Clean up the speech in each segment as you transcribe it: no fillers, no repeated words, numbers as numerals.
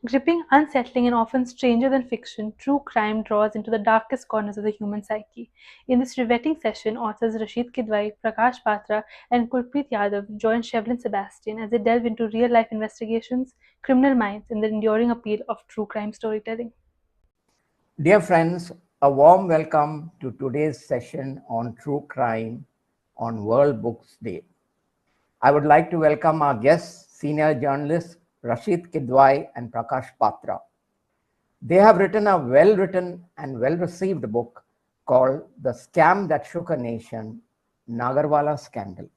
Gripping, unsettling, and often stranger than fiction, true crime draws into the darkest corners of the human psyche. In this riveting session, authors Rasheed Kidwai, Prakash Patra, and Kulpreet Yadav join Shevlin Sebastian as they delve into real life investigations, criminal minds, and the enduring appeal of true crime storytelling. Dear friends, a warm welcome to today's session on true crime on World Books Day. I would like to welcome our guests, senior journalists Rasheed Kidwai and Prakash Patra. They have written a well-written and well-received book called The Scam That Shook a Nation, Nagarwala Scandal.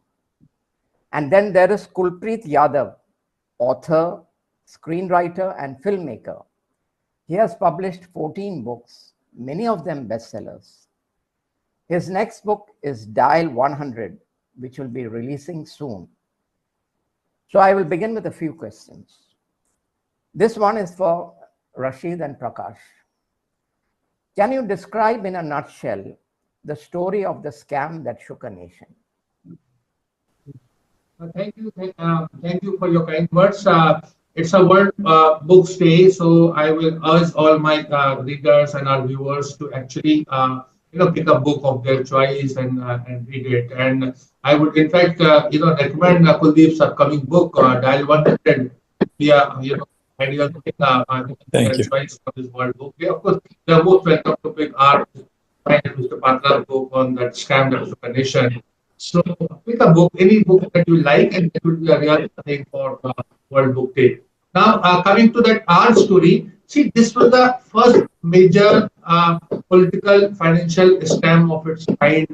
And then there is Kulpreet Yadav, author, screenwriter, and filmmaker. He has published 14 books, many of them bestsellers. His next book is Dial 100, which will be releasing soon. So I will begin with a few questions. This one is for Rasheed and Prakash. Can you describe in a nutshell the story of the scam that shook a nation? Thank you for your kind words. It's a World Books Day, so I will urge all my readers and our viewers to actually, pick a book of their choice and read it. And I would, in fact, recommend Kuldeep's upcoming book, Dial 100. Yeah, ideal thing, Thank you. choice for this World Book Day. Of course, they are most welcome to pick our Mr. Patra's book on that scam that shook a nation. So pick a book, any book that you like, and it will be a real thing for World Book Day. Now, coming to that our story, see, this was the first major political financial scam of its kind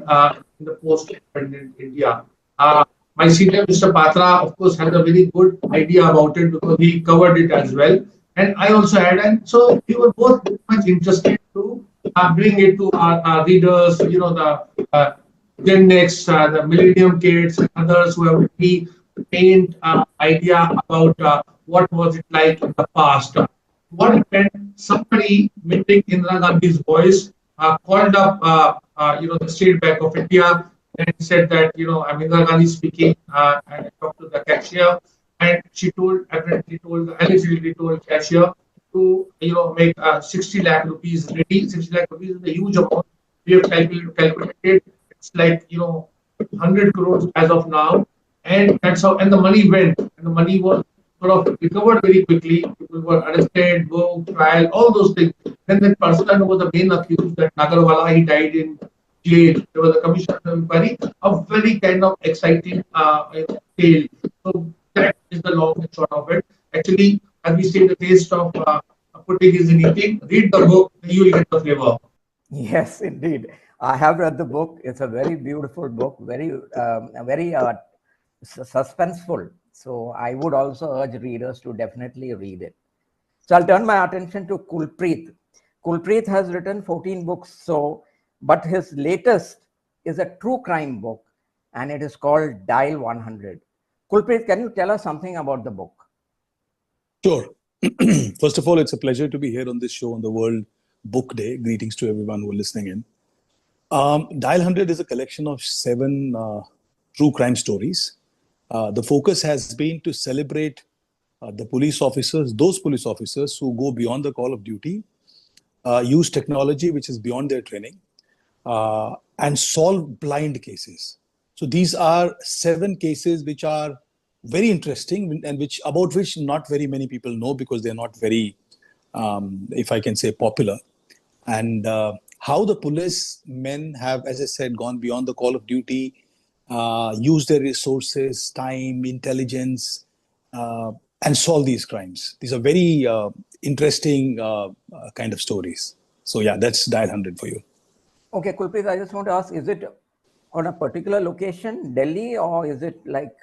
in the post-independent India. My senior Mr. Patra, of course, had a very good idea about it because he covered it as well. And I also had, and so we were both very much interested to bring it to our readers, the Gen X, the Millennium kids, and others who have really faint idea about what was it like in the past. What happened? Somebody mimicking Indira Gandhi's voice called up, the State Bank of India and said that, I'm Indira Gandhi speaking, and I talked to the cashier, and she allegedly told cashier to, make 60 lakh rupees ready. 60 lakh rupees is a huge amount. We have calculated. It's like 100 crores as of now, and that's how. And the money went, and the money was sort of recovered very quickly. People were arrested, booked, trial, all those things. Then that person who was the main accused, that Nagarwala, he died in jail. There was a commission of inquiry, a very kind of exciting tale. So that is the long and short of it. Actually, as we say, the taste of pudding is in eating. Read the book, you will get the flavor. Yes, indeed. I have read the book. It's a very beautiful book, very suspenseful. So I would also urge readers to definitely read it. So I'll turn my attention to Kulpreet. Kulpreet has written 14 books, but his latest is a true crime book, and it is called Dial 100. Kulpreet, can you tell us something about the book? Sure. First of all, it's a pleasure to be here on this show on the World Book Day. Greetings to everyone who are listening in. Dial 100 is a collection of 7 true crime stories. The focus has been to celebrate those police officers who go beyond the call of duty, use technology which is beyond their training, and solve blind cases. So these are 7 cases which are very interesting and about which not very many people know because they're not very, if I can say, popular. And how the policemen have, as I said, gone beyond the call of duty, used their resources, time, intelligence, and solve these crimes. These are very interesting kind of stories. So yeah, that's Dial 100 for you. Okay, Kulpreet, I just want to ask, is it on a particular location, Delhi, or is it like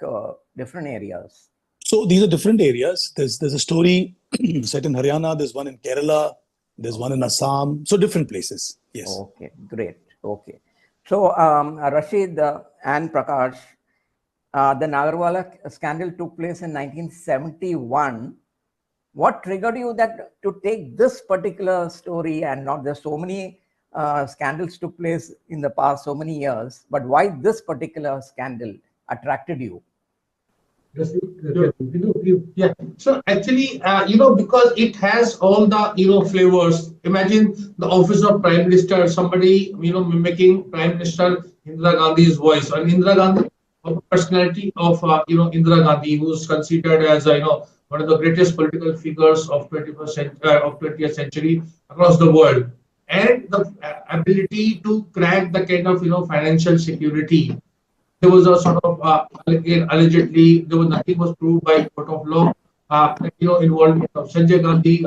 different areas? So these are different areas. There's a story set in Haryana, there's one in Kerala, there's one in Assam, so different places. Yes. Okay, great. Okay. So Rasheed and Prakash, the Nagarwala scandal took place in 1971. What triggered you to take this particular story and not, there's so many scandals took place in the past so many years, but why this particular scandal attracted you? Yeah. So actually, because it has all the, flavors. Imagine the office of Prime Minister, somebody, mimicking Prime Minister Indira Gandhi's voice, or Indira Gandhi, a personality of, Indira Gandhi, who's considered as, one of the greatest political figures of 21st century, of 20th century across the world. And the ability to crack the kind of, financial security. There was a sort of allegedly there was nothing was proved by court of law. Involvement of Sanjay Gandhi,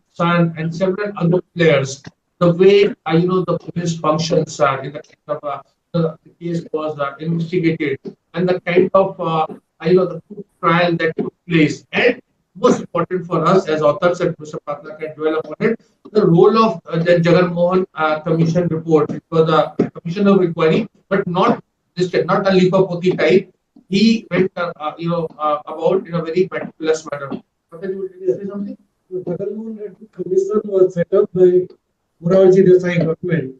son, and several other players. The way the police functions in the kind of the case was investigated, and the kind of the trial that took place, and most important for us as authors, and Mr. Patra can dwell upon it, the role of the Jagan Mohan Commission report. It was a commission of inquiry, but not listed, not a Lipapoti type. He went, about in a very meticulous manner. But you will say something? The Jagannath Reddy Commission was set up by Morarji Desai government,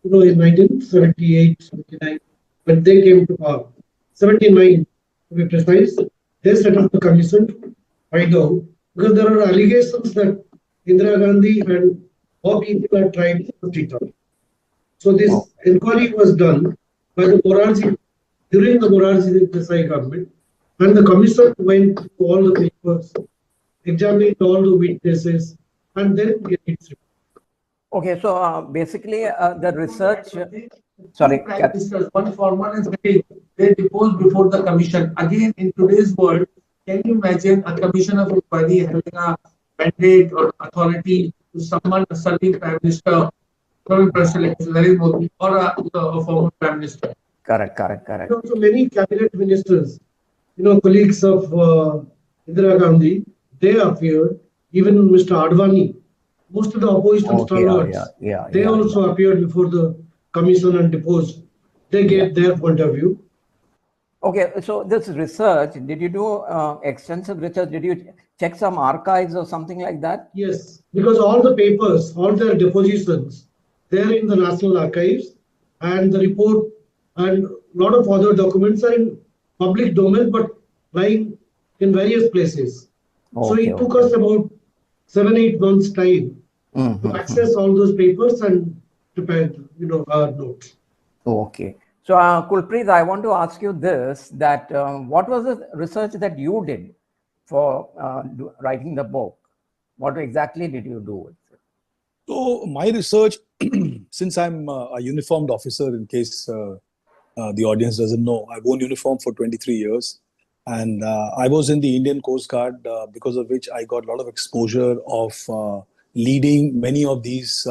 in 1978, 79, when they came to power. 79, to be precise, they set up the commission to find out, because there are allegations that Indira Gandhi and how people are trying to treat her. So this inquiry was done by the Morarji, during the Morarji Desai government, and the commission went to all the papers, examined all the witnesses, and then gave its report. Okay, so basically the research, sorry, Prime Ministers, one former and second, they deposed before the commission. Again, in today's world, can you imagine a commission of inquiry having a mandate or authority to summon a serving Prime Minister, former President Narendra Modi, or a former Prime Minister? correct. So many cabinet ministers, colleagues of Indira Gandhi, they appeared. Even Mr. Advani, most of the opposition stalwarts, they also appeared before the commission and deposed. They gave their point of view. Okay, so this research, did you do extensive research? Did you check some archives or something like that? Yes, because all the papers, all their depositions, they're in the National Archives, and the report and a lot of other documents are in public domain, but lying in various places. So it took us about 7-8 months time to access all those papers and prepare, our notes. Okay. So Kulpreet, I want to ask you this, that what was the research that you did for writing the book? What exactly did you do with it? So my research, since I'm a uniformed officer, in case the audience doesn't know, I've worn uniform for 23 years. And I was in the Indian Coast Guard, because of which I got a lot of exposure of leading many of these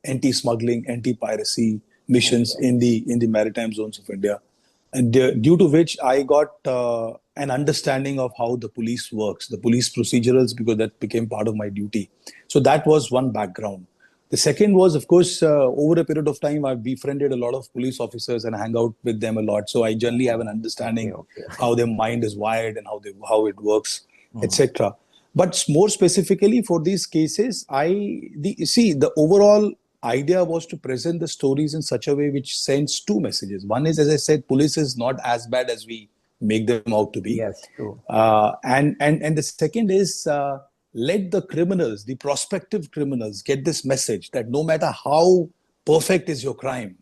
anti-smuggling, anti-piracy missions in the maritime zones of India. And due to which I got an understanding of how the police works, the police procedurals, because that became part of my duty. So that was one background. The second was, of course, over a period of time, I've befriended a lot of police officers and hang out with them a lot. So I generally have an understanding how their mind is wired and how it works, etc. But more specifically for these cases, the overall idea was to present the stories in such a way which sends two messages. One is, as I said, police is not as bad as we make them out to be. Yes, true. And the second is, let the criminals, the prospective criminals, get this message that no matter how perfect is your crime,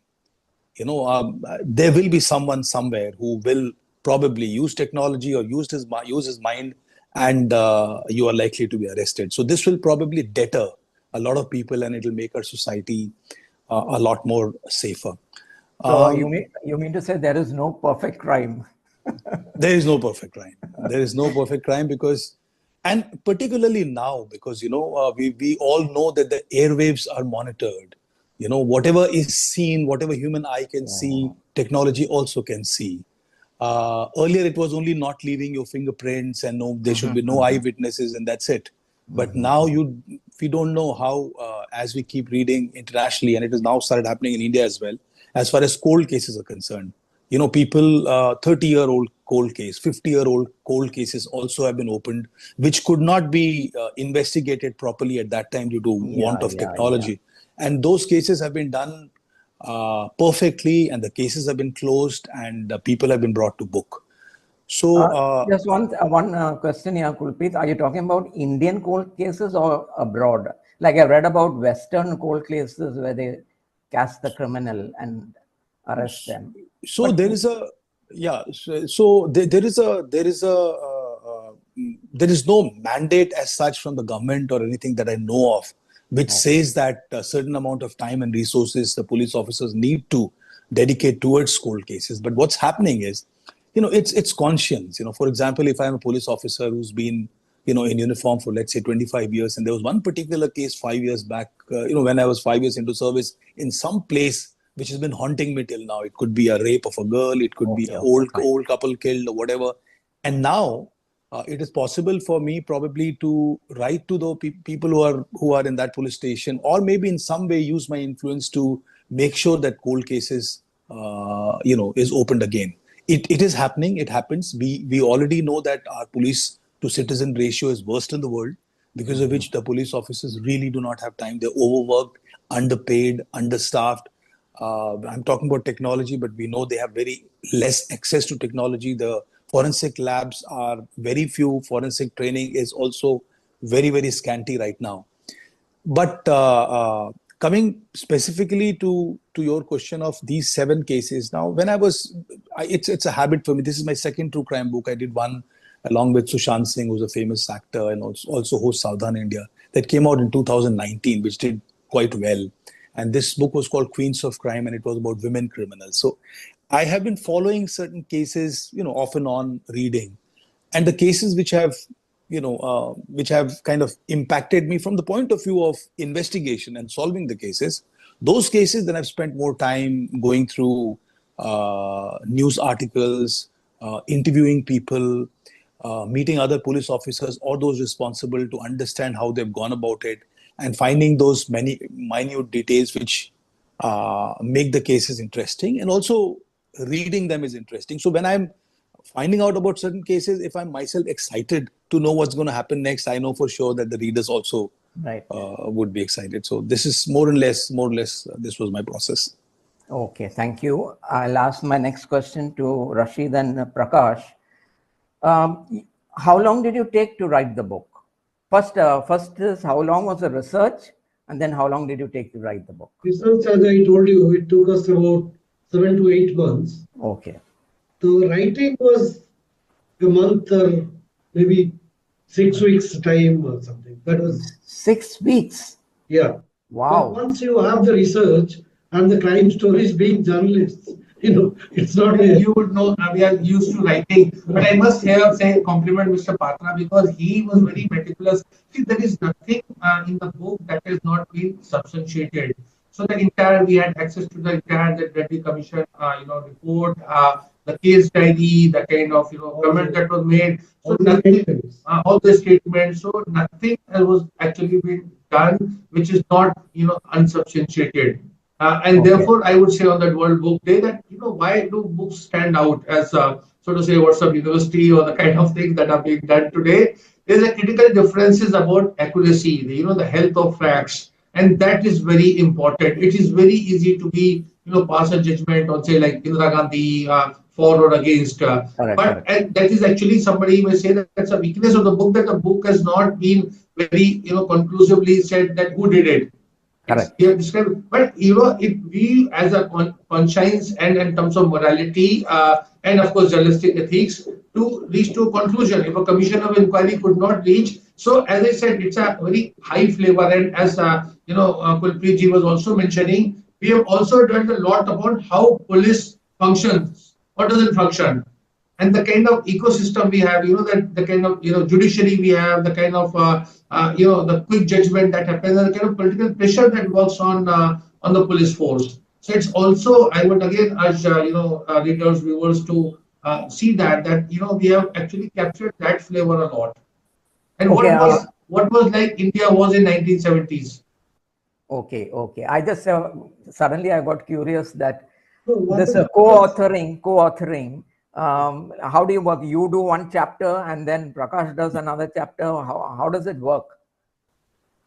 there will be someone somewhere who will probably use technology or use his mind, and you are likely to be arrested. So this will probably deter a lot of people, and it will make our society a lot more safer. So you mean to say there is no perfect crime? There is no perfect crime. There is no perfect crime because, and particularly now, because, we all know that the airwaves are monitored. Whatever is seen, whatever human eye can see, technology also can see. Earlier, it was only not leaving your fingerprints, and there should be no eyewitnesses, and that's it. But now we don't know how, as we keep reading internationally, and it has now started happening in India as well, as far as cold cases are concerned. People, 30-year-old cold case, 50-year-old cold cases also have been opened, which could not be investigated properly at that time due to want of technology. And those cases have been done perfectly, and the cases have been closed, and people have been brought to book. So, Just one question here, Kulpreet. Are you talking about Indian cold cases or abroad? Like I read about Western cold cases where they catch the criminal and arrest them. so But there is a yeah. So there is no mandate as such from the government or anything that I know of, which okay, says that a certain amount of time and resources the police officers need to dedicate towards cold cases. But what's happening is, it's conscience. For example, if I'm a police officer who's been, in uniform for, let's say, 25 years, and there was one particular case 5 years back, when I was 5 years into service in some place which has been haunting me till now. It could be a rape of a girl, it could be an okay, fine. old couple killed or whatever. And now it is possible for me probably to write to the people who are in that police station, or maybe in some way use my influence to make sure that cold cases, is opened again. It is happening. It happens. We already know that our police to citizen ratio is worst in the world, because of which the police officers really do not have time. They're overworked, underpaid, understaffed. I'm talking about technology, but we know they have very less access to technology. The forensic labs are very few. Forensic training is also very, very scanty right now. But coming specifically to your question of these 7 cases, now when it's a habit for me. This is my second true crime book. I did one along with Sushant Singh, who's a famous actor and also hosts Southern India, that came out in 2019, which did quite well. And this book was called Queens of Crime, and it was about women criminals. So I have been following certain cases, off and on, reading, and the cases which have kind of impacted me from the point of view of investigation and solving the cases. Those cases, then I've spent more time going through news articles, interviewing people, meeting other police officers or those responsible to understand how they've gone about it, and finding those many minute details which make the cases interesting, and also reading them is interesting. So when I'm finding out about certain cases, if I'm myself excited to know what's going to happen next, I know for sure that the readers also Right. would be excited. So this is more or less, this was my process. Okay, thank you. I'll ask my next question to Rasheed and Prakash. How long did you take to write the book? First is how long was the research, and then how long did you take to write the book? Research, as I told you, it took us about 7 to 8 months. Okay. The writing was a month or maybe 6 weeks time or something. That was 6 weeks. yeah. Wow. But once you have the research and the crime stories, being journalists, it's not you would know we are used to writing. But I must here say compliment Mr. Patra, because he was very meticulous. See, there is nothing in the book that has not been substantiated. So we had access to the entire the Reddy Commission, report, the case diary, the kind of comment that was made. So nothing, all the statements. So nothing was actually been done which is not unsubstantiated. And Okay. therefore, I would say on that World Book Day that why do books stand out as so to say what's up university or the kind of things that are being done today. There's a critical differences about accuracy, the health of facts. And that is very important. It is very easy to be, pass a judgment on, say, like Indira Gandhi, for or against. Correct. And that is actually, somebody may say that that's a weakness of the book, that the book has not been very, conclusively said that who did it. Correct. But if we, as a conscience and in terms of morality and of course journalistic ethics, to reach to a conclusion, if a commission of inquiry could not reach, so as I said, it's a very high flavor, and as Kulpreet ji was also mentioning, we have also done a lot about how police functions, what does it function, and the kind of ecosystem we have, that the kind of judiciary we have, the kind of the quick judgment that happens, and the kind of political pressure that works on the police force. So it's also, I would again urge readers, viewers to see that we have actually captured that flavor a lot. And Okay, what was like India was in 1970s. Okay. I just suddenly I got curious that So this co-authoring. How do you work? You do one chapter and then Prakash does another chapter. How does it work?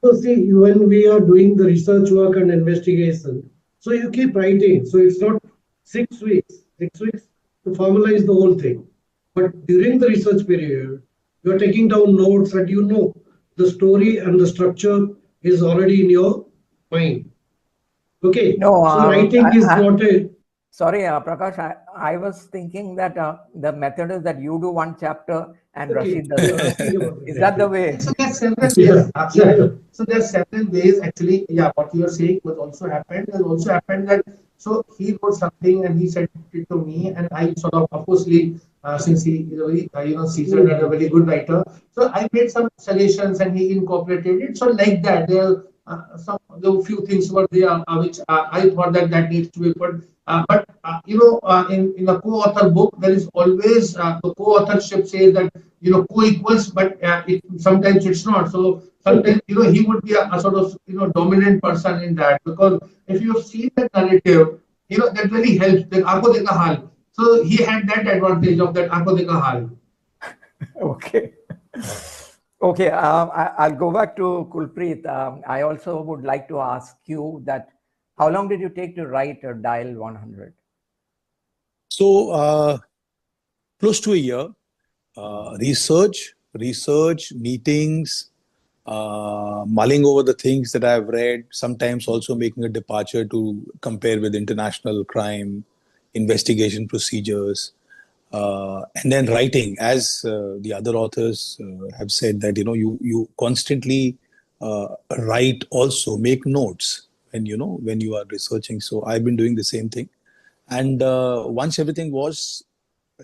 So see, when we are doing the research work and investigation, so you keep writing. So it's not 6 weeks. 6 weeks to formalize the whole thing. But during the research period, you are taking down notes and you know the story and the structure is already in your mind. Okay, No, so writing is not a. sorry, Prakash, I was thinking that the method is that you do one chapter and Okay, Rashid does we the are rest. asking about Is that. that the way? So there's several Yeah, ways. yeah. So there's several ways actually. Yeah, what you are saying was also happened. Has also happened that so he wrote something and he sent it to me, and I sort of course, since he is a very seasoned and a very good writer, so I made some suggestions and he incorporated it. So like that, there were few things were there which I thought that needs to be put. But in a co-author book, there is always the co-authorship says that co-equals, but sometimes it's not. So sometimes he would be a sort of dominant person in that, because if you have seen that narrative, that really helps. Like Aako Dekha Hal. So he had that advantage of that Aako Dekha Hal. Okay. Okay, I'll go back to Kulpreet. I also would like to ask you that how long did you take to write Dial 100? So close to a year. Research, meetings, mulling over the things that I've read, sometimes also making a departure to compare with international crime, investigation procedures, and then writing. As the other authors have said, that you constantly write, also make notes when you are researching. So I've been doing the same thing, and once everything was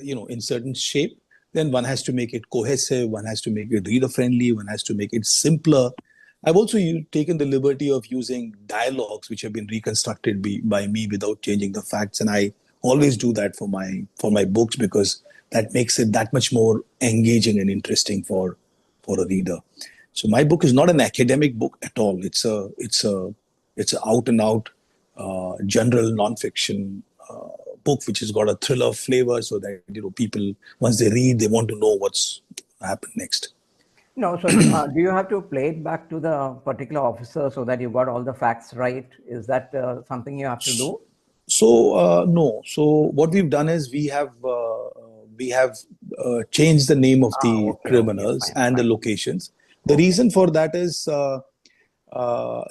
in certain shape, then one has to make it cohesive, one has to make it reader friendly, one has to make it simpler. I've also taken the liberty of using dialogues which have been reconstructed by me without changing the facts, and I always do that for my books, because that makes it that much more engaging and interesting for a reader. So my book is not an academic book at all. It's a out and out general nonfiction book which has got a thriller flavor, so that people, once they read, they want to know what's happened next. No, so do you have to play it back to the particular officer so that you got all the facts right? Is that something you have to do? So no. So what we've done is we have changed the name of the Okay, criminals fine, and the fine. locations. The Okay. reason for that is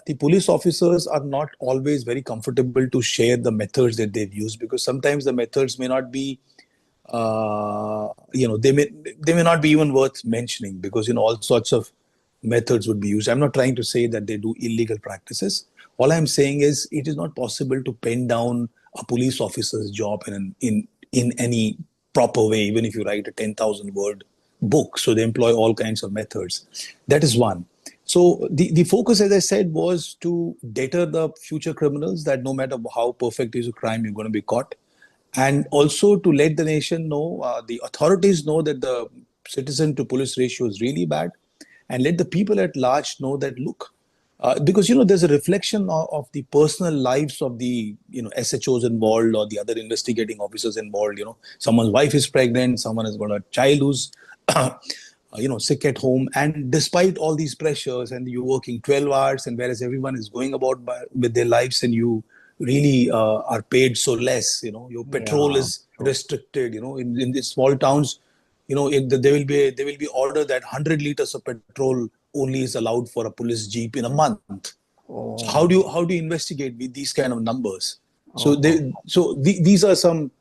the police officers are not always very comfortable to share the methods that they've used, because sometimes the methods may not be they may not be even worth mentioning, because all sorts of methods would be used. I'm not trying to say that they do illegal practices. All I'm saying is it is not possible to pen down a police officer's job in any proper way, even if you write a 10,000 word book. So they employ all kinds of methods. That is one. So the focus, as I said, was to deter the future criminals, that no matter how perfect is a crime, you're going to be caught, and also to let the nation know, the authorities know, that the citizen to police ratio is really bad, and let the people at large know that, look, because there's a reflection of the personal lives of the SHOs involved, or the other investigating officers involved. Someone's wife is pregnant, someone has got a child who's sick at home, and despite all these pressures, and you're working 12 hours, and whereas everyone is going about with their lives, and you really are paid so less. Your petrol Yeah, is true. restricted. In these small towns, there will be order that 100 liters of petrol only is allowed for a police jeep in a month. So how Oh, do you investigate with these kind of numbers? So oh, these are some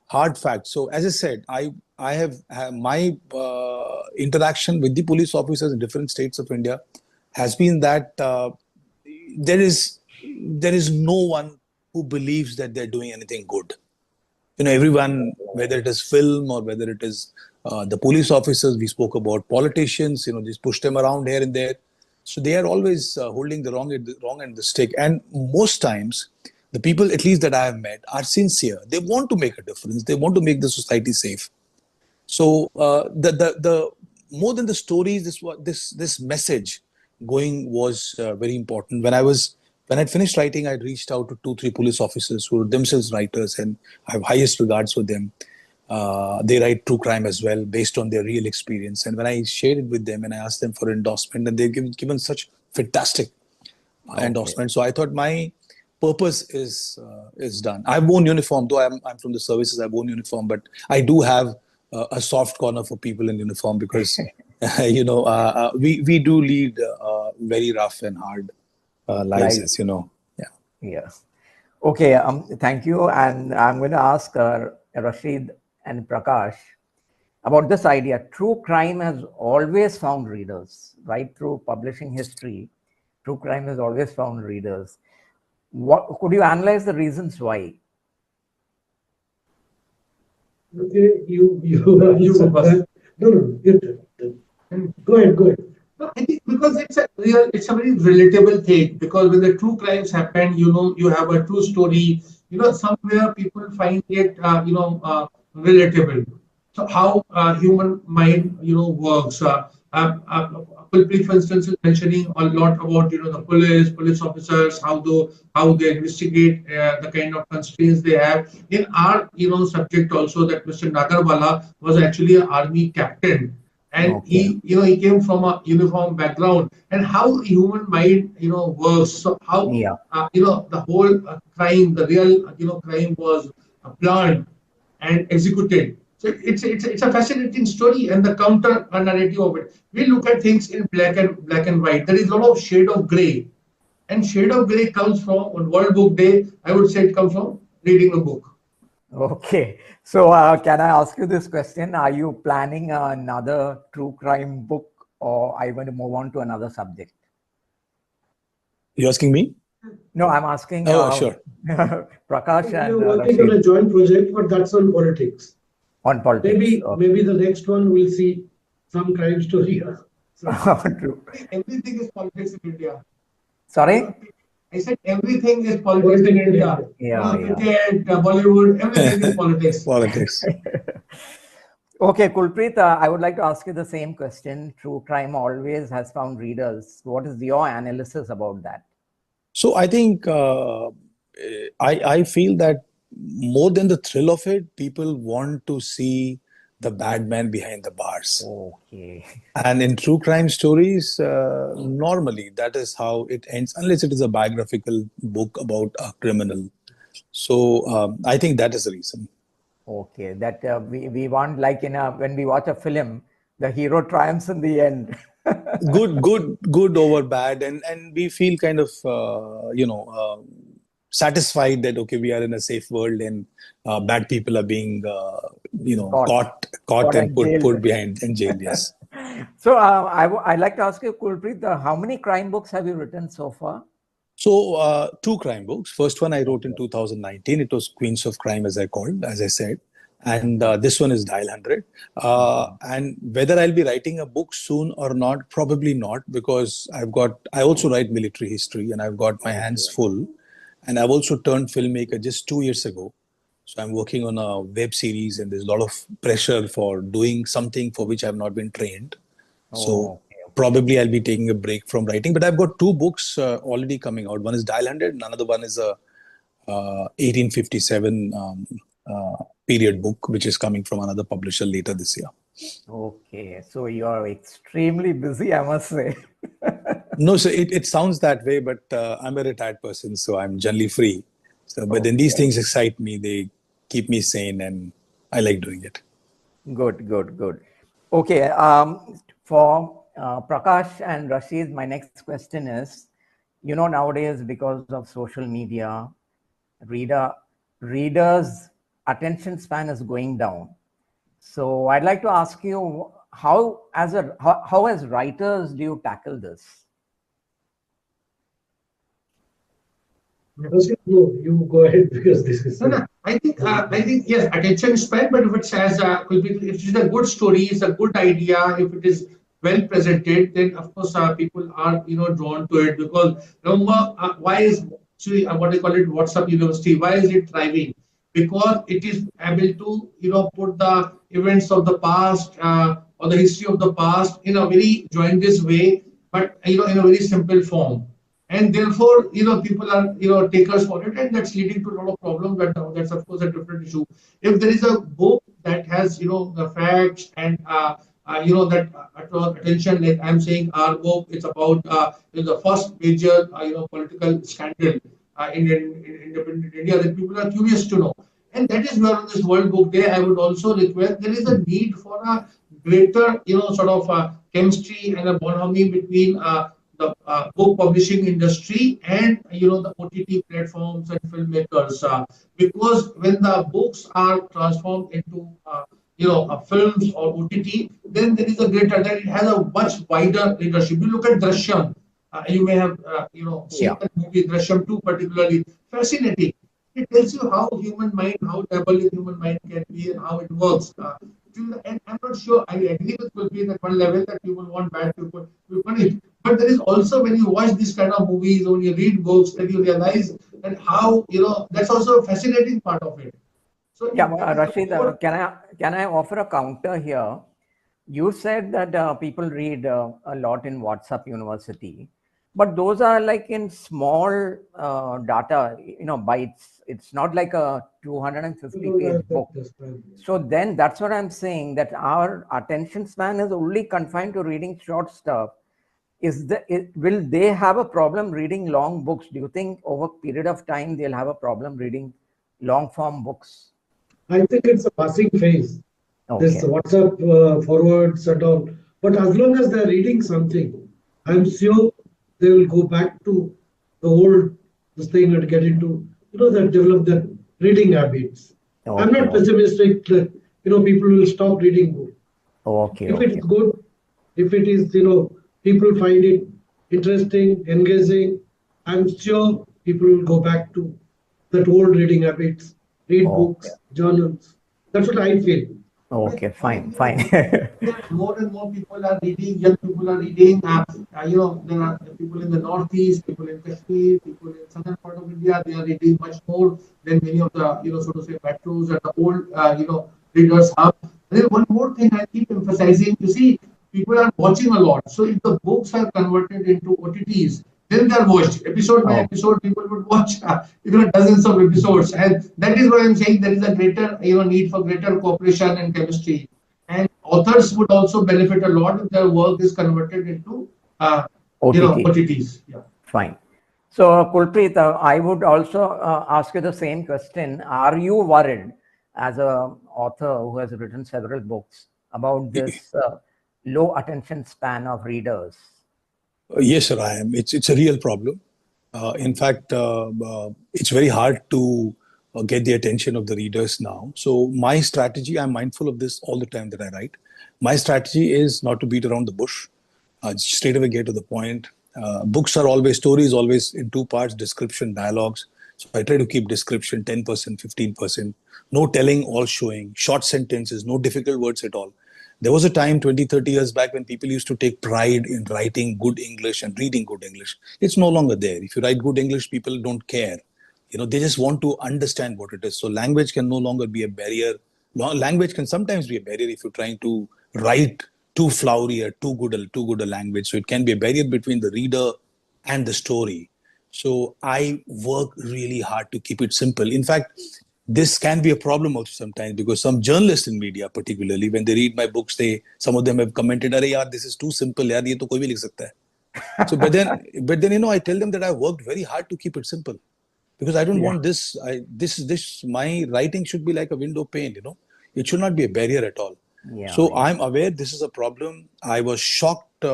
hard facts. So as I said, I have my interaction with the police officers in different states of India has been that there is there is no one who believes that they're doing anything good. Everyone, whether it is film or whether it is the police officers, we spoke about politicians, just push them around here and there. So they are always holding the wrong end of the stick. And most times, the people, at least that I have met, are sincere. They want to make a difference. They want to make the society safe. So the more than the stories, this message going was very important. When I'd finished writing, I'd reached out to 2 3 police officers who are themselves writers, and I have highest regards for them. They write true crime as well, based on their real experience. And when I shared it with them and I asked them for endorsement, and they've given such fantastic okay. endorsement. So I thought my purpose is done. I've worn uniform, though I'm from the services. I've worn uniform, but I do have a soft corner for people in uniform because we do lead very rough and hard lives, Like, as you know. Yeah. yeah. Okay, thank you. And I'm going to ask Rasheed and Prakash about this idea. True crime has always found readers, right? Through publishing history, true crime has always found readers. What could you analyze the reasons why? Okay, you said that. No, go ahead, go ahead. No, I think because it's a very relatable thing. Because when the true crimes happen, you have a true story. Somewhere people find it, relatable. So how human mind, works. Kulpreet, for instance, is mentioning a lot about the police officers, how they investigate the kind of constraints they have. In our subject also, that Mr. Nagarwala was actually an army captain, and Okay. he came from a uniform background, and how human mind works. So how Yeah. the whole crime, the real crime was planned and executed. So it's a fascinating story, and the counter narrative of it. We look at things in black and white. There is a lot of shade of gray, and shade of gray comes from on World Book Day. I would say it comes from reading a book. Okay. So can I ask you this question? Are you planning another true crime book, or are you going to move on to another subject? You asking me? No, I'm asking Oh, sure. Prakash We and are working on Rasheed a joint project, but that's on politics. on politics. Maybe the next one will see some crime story. True. Everything is politics in India. Sorry? I said everything is politics in India. Yeah, yeah. Cricket, Bollywood, everything is politics. Politics. Okay, Kulpreet, I would like to ask you the same question. True crime always has found readers. What is your analysis about that? So I think I feel that more than the thrill of it, people want to see the bad man behind the bars. Okay. And in true crime stories, normally that is how it ends, unless it is a biographical book about a criminal. So I think that is the reason. Okay, that we want, like when we watch a film, the hero triumphs in the end. Good over bad, and we feel kind of satisfied that okay, we are in a safe world, and bad people are being caught and and put jailed. behind and jailed. Yes. So I'd like to ask you, Kulpreet, how many crime books have you written so far? So two crime books. First one I wrote in 2019. It was Queens of Crime, as I said. And this one is Dial 100. And whether I'll be writing a book soon or not, probably not, because I also write military history and I've got my hands full. And I've also turned filmmaker just 2 years ago. So I'm working on a web series and there's a lot of pressure for doing something for which I've not been trained. So probably I'll be taking a break from writing, but I've got two books already coming out. One is Dial 100 and another one is a 1857 period book, which is coming from another publisher later this year. Okay, so you're extremely busy, I must say. No, so it sounds that way, but I'm a retired person, so I'm generally free. So, but then these things excite me. They keep me sane and I like doing it. Good. Okay, for Prakash and Rasheed, my next question is, nowadays because of social media, readers' attention span is going down. So I'd like to ask you, how as writers do you tackle this? You go ahead because this is. No. I think yes, attention span. But if it says if it is a good story, it's a good idea. If it is well presented, then of course people are drawn to it. Because remember, why is what they call it WhatsApp University? Why is it thriving? Because it is able to put the events of the past or the history of the past in a very joyous way, but in a very simple form. And therefore, people are takers for it, and that's leading to a lot of problems. But that's of course a different issue. If there is a book that has the facts and that attention, like I'm saying, our book is about the first major political scandal in independent India, that people are curious to know. And that is where on this World Book Day, I would also request there is a need for a greater, sort of chemistry and a bonhomie between the book publishing industry and the OTT platforms and filmmakers. Because when the books are transformed into films or OTT, then there is a greater, then it has a much wider readership. You look at Drishyam, you may have seen Yeah. that movie Drishyam 2 particularly, fascinating. It tells you how human mind, how double human mind can be and how it works. And I'm not sure, I agree with Kulpreet at one level that people want bad people to be punished. But there is also, when you watch this kind of movies, when you read books, then you realize that how, that's also a fascinating part of it. So Yeah, that is the Rashid, core. can I offer a counter here? You said that people read a lot in WhatsApp University, but those are like in small data, bytes. It's not like a 250-page book. So then that's what I'm saying, that our attention span is only confined to reading short stuff. Will they have a problem reading long books? Do you think over a period of time they'll have a problem reading long form books? I think it's a passing phase. This Okay. WhatsApp forwards and all. But as long as they're reading something, I'm sure they will go back to the old this thing and get into, that develop their reading habits. I'm Okay. not pessimistic that, people will stop reading books. Okay. If Okay. it's good, if it is, people find it interesting, engaging, I'm sure people will go back to that old reading habits, read Okay. books, journals. That's what I feel. Okay. Fine. Fine. That more and more people are reading, young people are reading. There are people in the Northeast, people in Kashmir, people in southern part of India. They are reading much more than many of the, so to say, metros and the old, readers have. And then one more thing I keep emphasizing, you see, people are watching a lot. So if the books are converted into OTTs, then they are watched episode by Oh, episode. People would watch, dozens of episodes, and that is why I'm saying there is a greater, need for greater cooperation and chemistry. And authors would also benefit a lot if their work is converted into, OTT. OTTs. Yeah. Fine. So, Kulpreet, I would also ask you the same question. Are you worried, as an author who has written several books, about this low attention span of readers? Yes, sir, I am. It's a real problem. In fact, it's very hard to get the attention of the readers now. So my strategy, I'm mindful of this all the time that I write. My strategy is not to beat around the bush. Straight away get to the point. Books are always, stories always in two parts, description, dialogues. So I try to keep description 10%, 15%. No telling, all showing. Short sentences, no difficult words at all. There was a time 20, 30 years back when people used to take pride in writing good English and reading good English. It's no longer there. If you write good English, people don't care. They just want to understand what it is. So language can no longer be a barrier. Language can sometimes be a barrier if you're trying to write too flowery or too good a language. So it can be a barrier between the reader and the story. So I work really hard to keep it simple. In fact, this can be a problem also sometimes, because some journalists in media, particularly when they read my books, some of them have commented, "Arey yaar, this is too simple. Yaar, ye to koi bhi likh sakta hai." So, but then I tell them that I worked very hard to keep it simple, because I don't Yeah. want this. My writing should be like a window pane. It should not be a barrier at all. Yeah. So Yeah. I'm aware this is a problem. I was shocked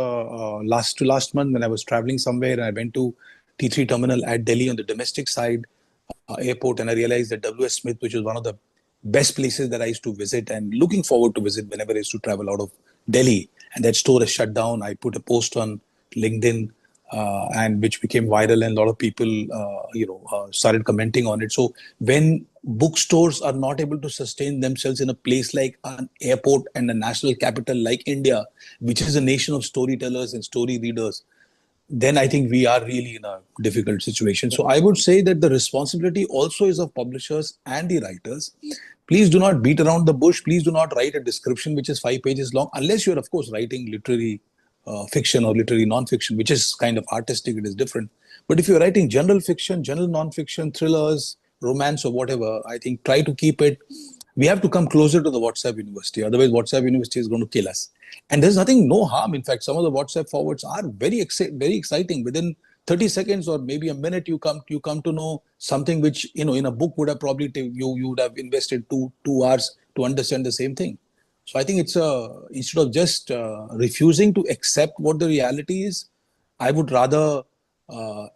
last month when I was traveling somewhere and I went to T3 terminal at Delhi on the domestic side airport, and I realized that W.S. Smith, which is one of the best places that I used to visit and looking forward to visit whenever I used to travel out of Delhi, and that store is shut down. I put a post on LinkedIn, and which became viral, and a lot of people, started commenting on it. So when bookstores are not able to sustain themselves in a place like an airport and a national capital like India, which is a nation of storytellers and story readers, then I think we are really in a difficult situation. So I would say that the responsibility also is of publishers and the writers. Please do not beat around the bush. Please do not write a description which is 5 pages long, unless you're, of course, writing literary fiction or literary non-fiction, which is kind of artistic. It is different. But if you're writing general fiction, general non-fiction, thrillers, romance, or whatever, I think try to keep it. We have to come closer to the WhatsApp University. Otherwise, WhatsApp University is going to kill us. And there's no harm. In fact, some of the WhatsApp forwards are very exciting. Within 30 seconds or maybe a minute, you come to know something which, in a book would have probably you would have invested two hours to understand the same thing. So I think it's instead of just refusing to accept what the reality is, I would rather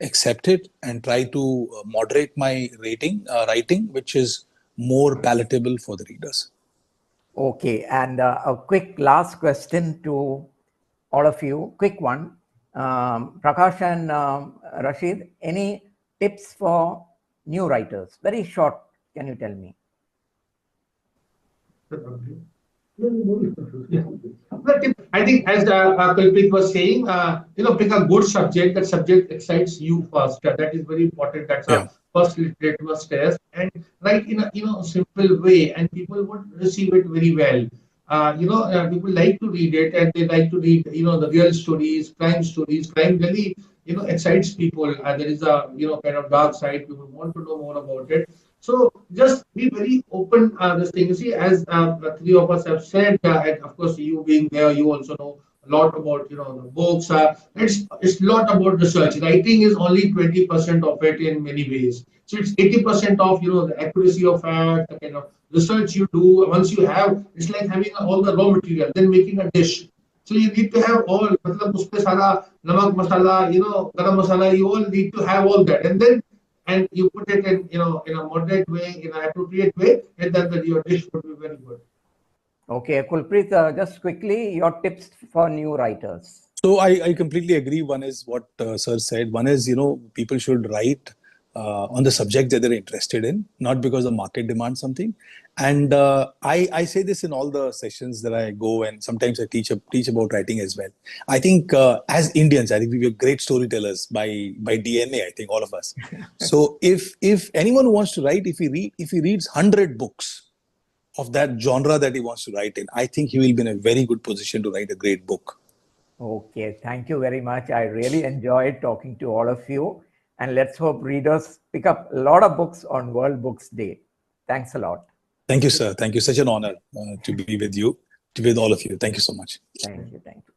accept it and try to moderate my writing, which is more palatable for the readers. Okay, and a quick last question to all of you, quick one. Prakash and Rasheed, any tips for new writers? Very short, can you tell me? I think, as Kulpreet was saying, pick a good subject. That subject excites you first. That is very important. That's Yeah. a first litmus test, and write in a simple way, and people would receive it very well. People like to read it, and they like to read the real stories, crime stories. Crime really excites people. There is a kind of dark side. People want to know more about it. So just be very open. This thing, you see, as the three of us have said, and of course you being there, you also know a lot about the books. It's a lot about research. Writing is only 20% of it in many ways. So it's 80% of the accuracy of fact, the kind of research you do. Once you have, it's like having all the raw material, then making a dish. So you need to have all, matlab uspe sara namak masala, garam masala. You all need to have all that, and then you put it in in a moderate way, in an appropriate way, and then your dish would be very good. Okay, Kulpreet, just quickly, your tips for new writers. So I completely agree. One is what Sir said. One is, people should write on the subject that they're interested in, not because the market demands something. And I say this in all the sessions that I go, and sometimes I teach about writing as well. I think as Indians, I think we are great storytellers by DNA. I think all of us. So if anyone who wants to write, if he reads 100 books of that genre that he wants to write in, I think he will be in a very good position to write a great book. Okay, thank you very much. I really enjoyed talking to all of you. And let's hope readers pick up a lot of books on World Books Day. Thanks a lot. Thank you, sir. Thank you. Such an honor to be with you, to be with all of you. Thank you so much. Thank you. Thank you.